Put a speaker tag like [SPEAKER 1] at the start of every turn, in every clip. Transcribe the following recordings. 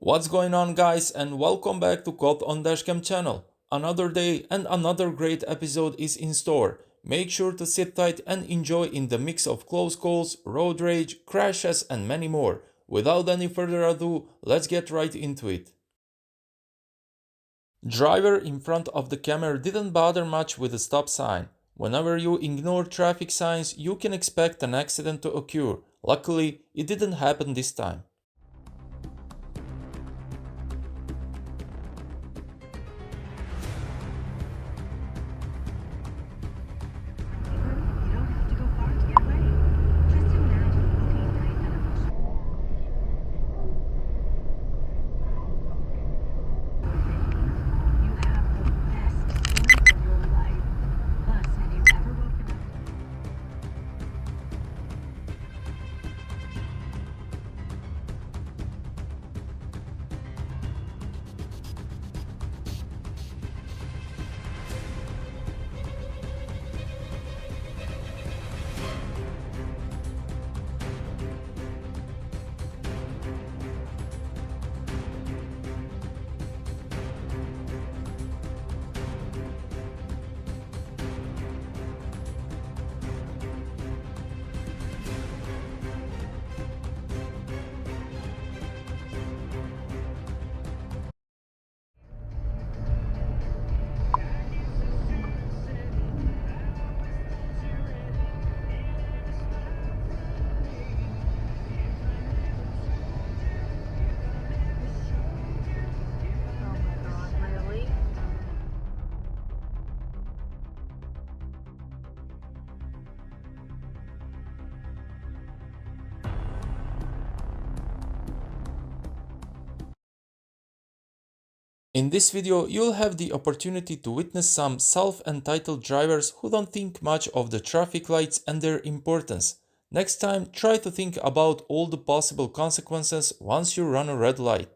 [SPEAKER 1] What's going on, guys, and welcome back to Pocono Dashcam channel. Another day and another great episode is in store. Make sure to sit tight and enjoy in the mix of close calls, road rage, crashes and many more. Without any further ado, let's get right into it. Driver in front of the camera didn't bother much with the stop sign. Whenever you ignore traffic signs, you can expect an accident to occur. Luckily, it didn't happen this time. In this video, you'll have the opportunity to witness some self-entitled drivers who don't think much of the traffic lights and their importance. Next time, try to think about all the possible consequences once you run a red light.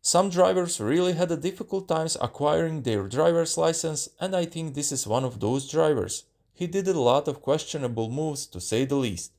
[SPEAKER 1] Some drivers really had a difficult times acquiring their driver's license, and I think this is one of those drivers. He did a lot of questionable moves, to say the least.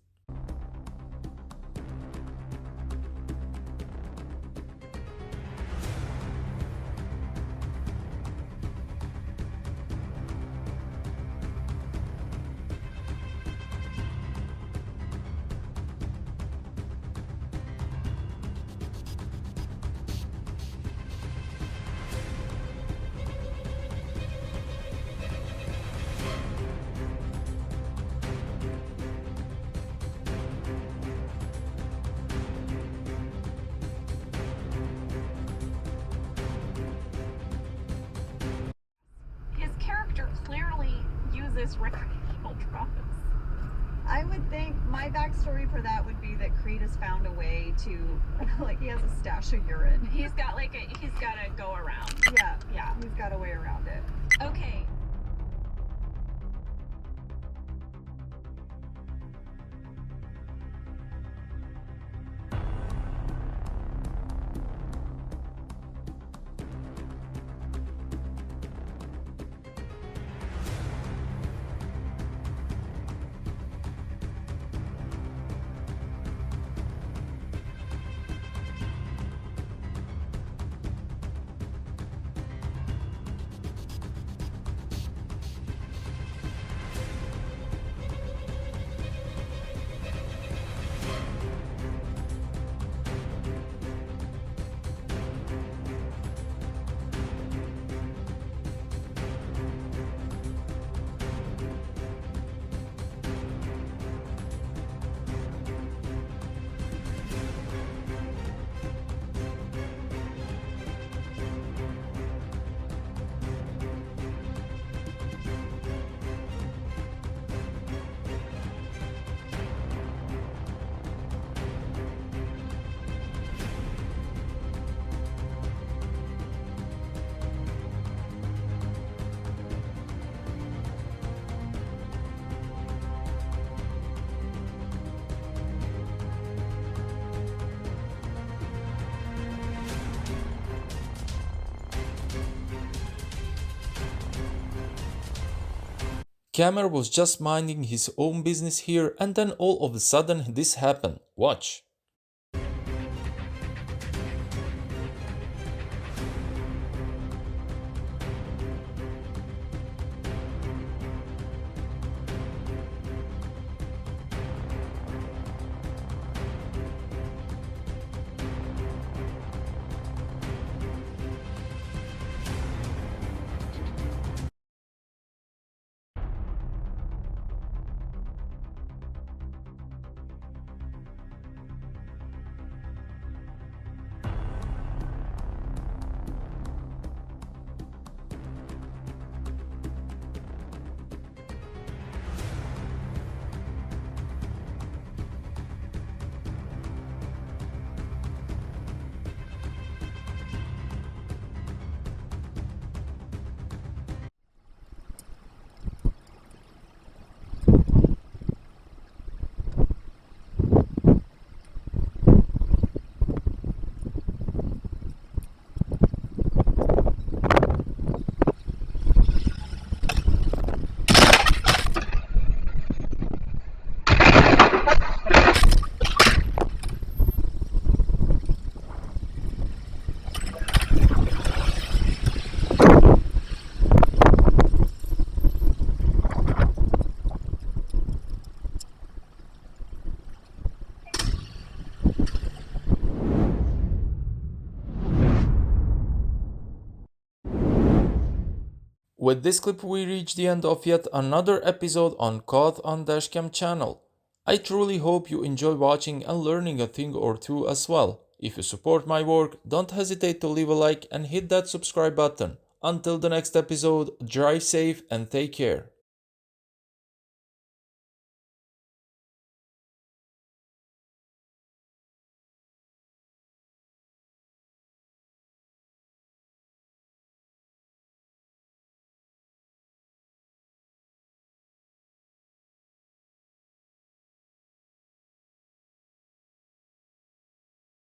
[SPEAKER 2] Clearly uses recreational drugs.
[SPEAKER 3] I would think my backstory for that would be that Creed has found a way to, like, he has a stash of urine.
[SPEAKER 2] He's got a go around.
[SPEAKER 3] Yeah, he's got a way around it.
[SPEAKER 2] Okay.
[SPEAKER 1] scammer was just minding his own business here, and then all of a sudden this happened. Watch. With this clip we reach the end of yet another episode on Caught on Dashcam channel. I truly hope you enjoy watching and learning a thing or two as well. If you support my work, don't hesitate to leave a like and hit that subscribe button. Until the next episode, drive safe and take care.